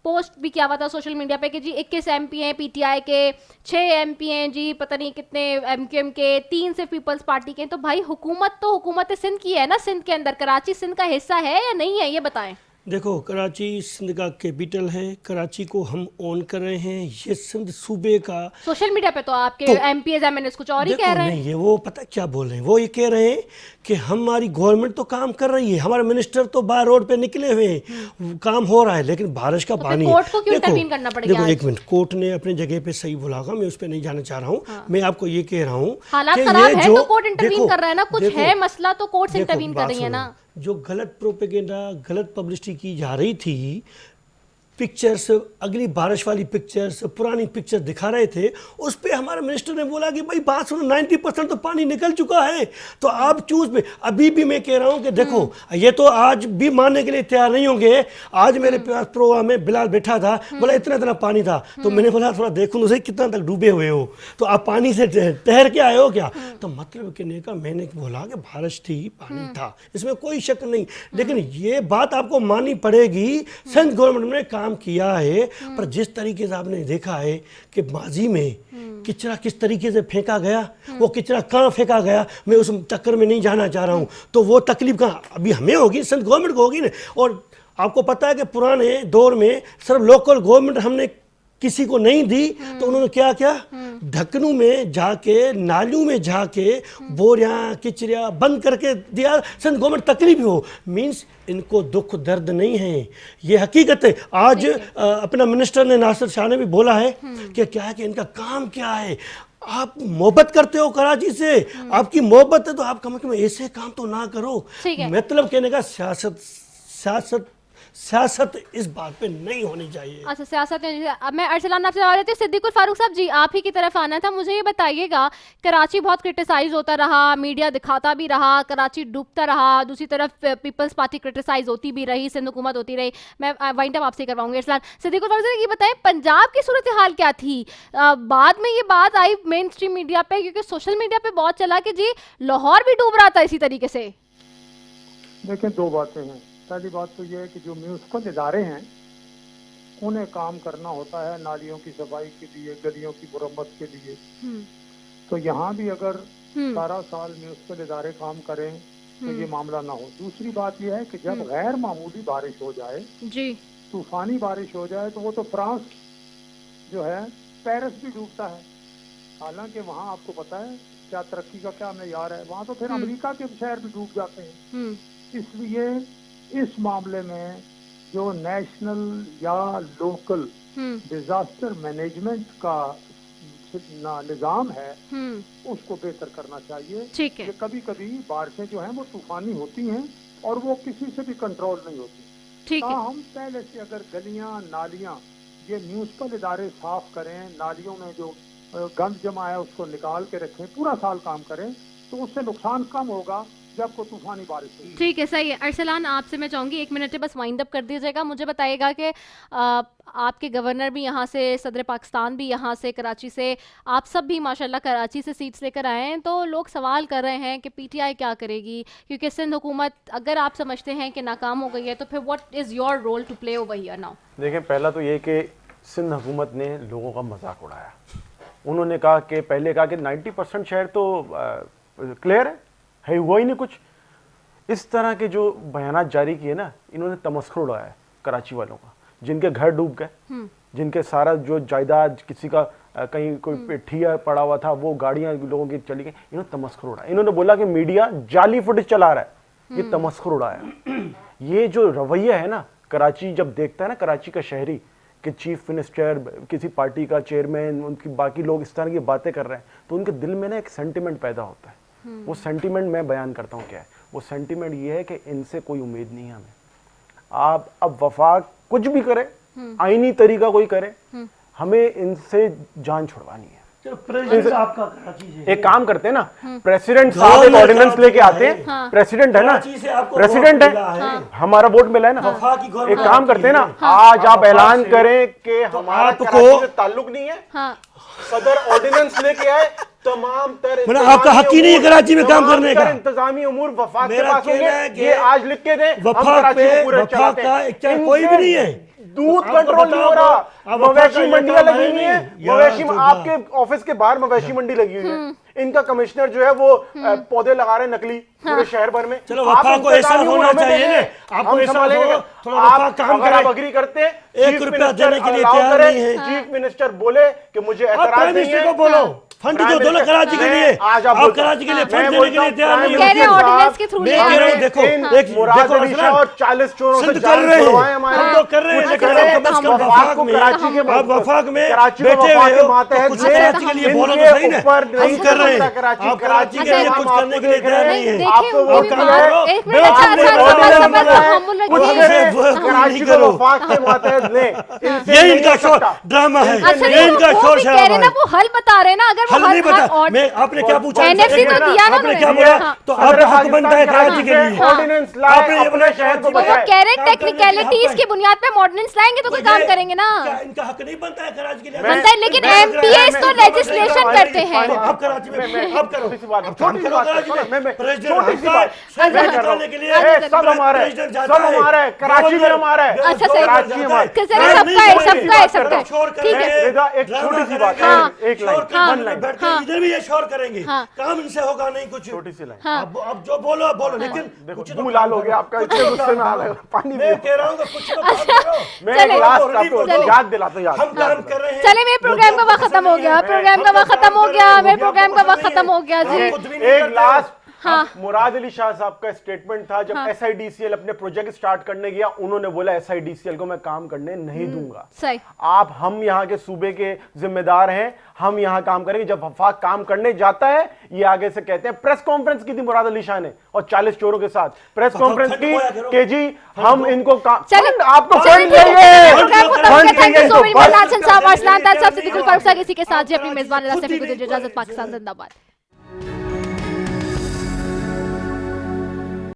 पोस्ट भी किया हुआ था सोशल मीडिया पे कि जी 21 एमपी हैं पीटीआई के, 6 एमपी हैं जी पता नहीं कितने एमक्यूएम के, 3 सिर्फ पीपल्स पार्टी के। तो भाई हुकूमत तो हुकूमत सिंध की है ना, सिंध के अंदर। कराची सिंध का हिस्सा है या नहीं है, ये बताएं। देखो, कराची सिंध का कैपिटल है, कराची को हम ओन कर रहे हैं। ये सिंध सूबे का, सोशल मीडिया पे तो आपके एमपीएस एमएनएस कुछ और ही कह रहे हैं। नहीं, ये वो पता क्या बोल रहे हैं, वो ये कह रहे हैं कि हमारी गवर्नमेंट तो काम कर रही है, हमारे मिनिस्टर तो बाहर रोड पे निकले हुए हैं, काम हो रहा है, लेकिन बारिश का पानी। कोर्ट को क्यों इंटरवीन करना पड़ेगा? देखो एक मिनट, कोर्ट ने अपने जगह पे सही बोला होगा, मैं उस पर नहीं जाना चाह रहा हूँ। मैं आपको ये कह रहा हूँ हालात खराब है तो कोर्ट इंटरवीन कर रहा है ना, कुछ है मसला तो कोर्ट इंटरवीन कर रही है ना। जो गलत प्रोपेगेंडा, गलत पब्लिसिटी की जा रही थी, पिक्चर्स, अगली बारिश वाली पिक्चर्स, पुरानी पिक्चर दिखा रहे थे, उस पे हमारे मिनिस्टर ने बोला कि भाई बात सुनो, 90% तो पानी निकल चुका है, तो आप चूज में। अभी भी मैं कह रहा हूं कि देखो, ये तो आज भी मानने के लिए तैयार नहीं होंगे। आज मेरे पास प्रोग्राम में बिलाल बैठा था, बोला इतना पानी था, तो मैंने बोला थोड़ा देखो उसे कितना तक डूबे हुए हो, तो आप पानी से तैर के आए हो क्या? तो मतलब कहने का, मैंने बोला कि बारिश थी, पानी था, इसमें कोई शक नहीं, लेकिन ये बात आपको माननी पड़ेगी, सिंध गवर्नमेंट ने काम काम किया है, पर जिस तरीके से आपने देखा है कि माजी में किचरा किस तरीके से फेंका गया, वो किचरा कहाँ फेंका गया, मैं उस चक्कर में नहीं जाना चाह रहा हूँ। तो वो तकलीफ कहाँ अभी हमें होगी, सिंध गवर्नमेंट को होगी ना। और आपको पता है कि पुराने दौर में सिर्फ लोकल गवर्नमेंट हमने किसी को नहीं दी, तो उन्होंने क्या किया, ढक्कनों में जाके, नालियों में जाके बोरियां किचरिया बंद करके दिया। सिंध गवर्नमेंट तकलीफ हो, मीन्स इनको दुख दर्द नहीं है, ये हकीकत है। आज अपना मिनिस्टर ने, नासिर शाह ने भी बोला है कि क्या है कि इनका काम क्या है। आप मोहब्बत करते हो कराची से, आपकी मोहब्बत है तो आप कम से कम ऐसे काम तो ना करो। मतलब कहने का सियासत इस बात पे नहीं होनी चाहिए। अच्छा, सियासत अब मैं अरसलान आपसे सवाल लेती हूँ। सिद्दीकुल फारूक साहब जी, आप ही की तरफ आना था। मुझे ये बताइएगा, कराची बहुत क्रिटिसाइज होता रहा, मीडिया दिखाता भी रहा, कराची डूबता रहा, दूसरी तरफ पीपल्स पार्टी क्रिटिसाइज होती भी रही, सिंध हुकूमत होती रही। मैं वाइंड अप आपसे करवाऊंगी अरसलान। सिद्दीकुल फारूक साहब ये बताएं, पंजाब की सूरत हाल क्या थी? बाद में ये बात आई मेन स्ट्रीम मीडिया पे, क्योंकि सोशल मीडिया पे बहुत चला कि जी लाहौर भी डूब रहा था इसी तरीके से। देखिए, दो बातें हैं। पहली बात तो यह है कि जो म्यूनिसिपल इदारे हैं उन्हें काम करना होता है नालियों की सफाई के लिए, गलियों की मुरम्मत के लिए। तो यहाँ भी अगर सारा साल म्यूनिसिपल इदारे काम करें तो ये मामला ना हो। दूसरी बात यह है कि जब गैर मामूली बारिश हो जाए जी, तूफानी बारिश हो जाए, तो वो तो फ्रांस जो है, पेरिस भी डूबता है। हालांकि वहाँ आपको पता है क्या तरक्की का क्या मेयार है, वहाँ तो फिर अमेरिका के शहर भी डूब जाते हैं। इसलिए इस मामले में जो नेशनल या लोकल डिजास्टर मैनेजमेंट का निजाम है उसको बेहतर करना चाहिए। ठीक है। कभी कभी बारिशें जो हैं वो तूफानी होती हैं और वो किसी से भी कंट्रोल नहीं होती। ठीक है। हम पहले से अगर गलियां नालियां ये म्यूनिसिपल इदारे साफ करें, नालियों में जो गंद जमा है उसको निकाल के रखें, पूरा साल काम करें, तो उससे नुकसान कम होगा जब को तूफानी बारिश होगी। ठीक है, सही है। अरसलान आपसे मैं चाहूँगी 1 मिनट बस वाइंड अप कर दीजिएगा। मुझे बताइएगा कि आपके गवर्नर भी यहाँ से, सदर पाकिस्तान भी यहाँ से, कराची से, आप सब भी माशाल्लाह कराची से सीट्स लेकर आए हैं, तो लोग सवाल कर रहे हैं कि पीटीआई क्या करेगी, क्योंकि सिंध हुकूमत अगर आप समझते हैं कि नाकाम हो गई है तो फिर what is your role to play over here now? देखिए, पहला तो ये कि सिंध हुकूमत ने लोगों का मजाक उड़ाया। उन्होंने कहा कि पहले कहा कि 90% शहर तो क्लियर है, हुआ ही नहीं कुछ। इस तरह के जो बयानात जारी किए ना, इन्होंने तमस्खुर उड़ाया है कराची वालों का, जिनके घर डूब गए, जिनके सारा जो जायदाद, किसी का कहीं कोई ठिया पड़ा हुआ था, वो गाड़ियां लोगों की चली गई, इन्होंने तमस्खुर उड़ाया। इन्होंने बोला कि मीडिया जाली फुटेज चला रहा है, ये तमस्खुर उड़ाया। ये जो रवैया है ना, कराची जब देखता है ना कराची का शहरी कि चीफ मिनिस्टर, किसी पार्टी का चेयरमैन, उनकी बाकी लोग इस तरह की बातें कर रहे हैं, तो उनके दिल में ना एक सेंटिमेंट पैदा होता है। वो सेंटिमेंट मैं बयान करता हूँ क्या है। वो सेंटिमेंट ये है कि इनसे कोई उम्मीद नहीं है हमें। आप अब वफाक कुछ भी करे, आईनी तरीका कोई करे, हमें इनसे जान छुड़वानी है। आपका एक काम करते हैं ना, प्रेसिडेंट साहब एक ऑर्डिनेंस लेके आते हैं, प्रेसिडेंट है ना, प्रेसिडेंट है, हमारा वोट मिला है ना, एक काम करते हैं ना, आज आप ऐलान करें कि हमारा कराची से ताल्लुक नहीं है, सदर ऑर्डिनेंस लेके आए, तमाम तरह आपका हक ही नहीं है कराची में काम करने का, इंतजामी उमूर वफाक के पास होंगे, ये आज लिख के दें, वफाक का कोई भी नहीं है, दूध कंट्रोल नहीं हो रहा, मवेशी मंडियां लगी हुई है, मवेशी आपके ऑफिस के बाहर मवेशी मंडी लगी हुई है, इनका कमिश्नर जो है वो पौधे लगा रहे नकली पूरे शहर भर में। चलो वफाक को ऐसा होना चाहिए ना, आपको ऐसा हो, थोड़ा वफाक काम करे। आप अग्री करते हैं, 1 रुपया देने के लिए तैयार नहीं है, चीफ मिनिस्टर बोले कि मुझे एतराज नहीं है, बोलो फंड जो दो ना कराची के लिए, आज आप कराची के लिए फंड देने के लिए तैयार नहीं है। ऑर्डिनेंस के थ्रू मैं कह रहा हूं, देखो एक मुराद अली शाह और 40 चोरों से जान छुड़वाए हमारे, हम तो कर रहे हैं, लेकिन आप कम से कम वफाक में, आप वफाक में बैठे हुए हो तो कुछ कराची के लिए बोलो तो सही ना। हम कर रहे हैं, आप कराची के लिए कुछ करने के लिए तैयार नहीं है, आप काम करो, कराची को वफाक के मातहत लें, ये इनका शोर ड्रामा है, ये इनका शोर शराबा है। वो हल बता रहे हैं ना, अगर हल नहीं बता और मैं आपने क्या पूछा NFC तो दिया ना आपने क्या उन्होंने। बोला हाँ। तो आपका हक बनता है कराची के लिए ऑर्डिनेंस लाए, आपने ये बोला अपने शहर को कराची में- वो बचाए। कह रहे हैं टेक्निकलिटीज की बुनियाद पे ऑर्डिनेंस लाएंगे तो कोई काम करेंगे ना। क्या इनका हक नहीं बनता है कराची के लिए बनता है, लेकिन MPAs तो legislation करते हैं। तो आप कराची में अब करो छोटी सी बात, अब काम छोटी सी करो बात, कराची छोटी सी में प्रेसिडेंट बात, हक मैं निकालने के लिए सब हमारा है, प्रेसिडेंट सब जाता है, हमारा है, कराची में हमारा है, अच्छा, सही। कराची में हमारा है। कि सर, सबका है, सबका है, सबका है। ठीक है। रेजा, एक छोटी सी बात, हाँ। एक लाइन, हाँ। वन लाइन, बैठकर इधर भी ये शोर करेंगे हाँ। काम इनसे होगा नहीं कुछ छोटी सी लाइन। हाँ। अब जो बोलो आप बोलो लेकिन देखो कुछ तो मुंह लाल हो गया आपका, कुछ इतने तो गुस्से में काम आ गया, करो। पानी मैं पियो। कह रहा हूँ कि कुछ तो काम करो मैं चले। एक लास्ट चले। आपको याद दिलाता हूँ, हम काम कर रहे हैं चले, मेरे प्रोग्राम का वक्त खत्म हो गया, प्रोग्राम का वक्त खत्म हो गया, मेरे प्रोग्राम का वक्त खत्म हो गया जी। एक लास्ट हाँ। मुराद अली शाह साहब का स्टेटमेंट था जब हाँ। SIDCL अपने प्रोजेक्ट स्टार्ट करने गया, उन्होंने बोला SIDCL को मैं काम करने नहीं दूंगा। सही। आप हम यहाँ के सूबे के जिम्मेदार हैं, हम यहाँ काम करेंगे। जब वफाक काम करने जाता है, ये आगे से कहते हैं, प्रेस कॉन्फ्रेंस की थी मुराद अली शाह ने और 40 चोरों के साथ प्रेस कॉन्फ्रेंस की कि जी हम इनको चलो, आपको चलो, फंड ठीक है, चाहिए, प्रोग्राम खत्म हो गया। Fund thank you so much चाहिए। नाज़िम साहब, अरसलान ताज साहब, सिद्दीकुल फारूक साहब, इसी के साथ जी अपनी मेजबान रास्ते में गुजर इजाजत। पाकिस्तान जिंदाबाद।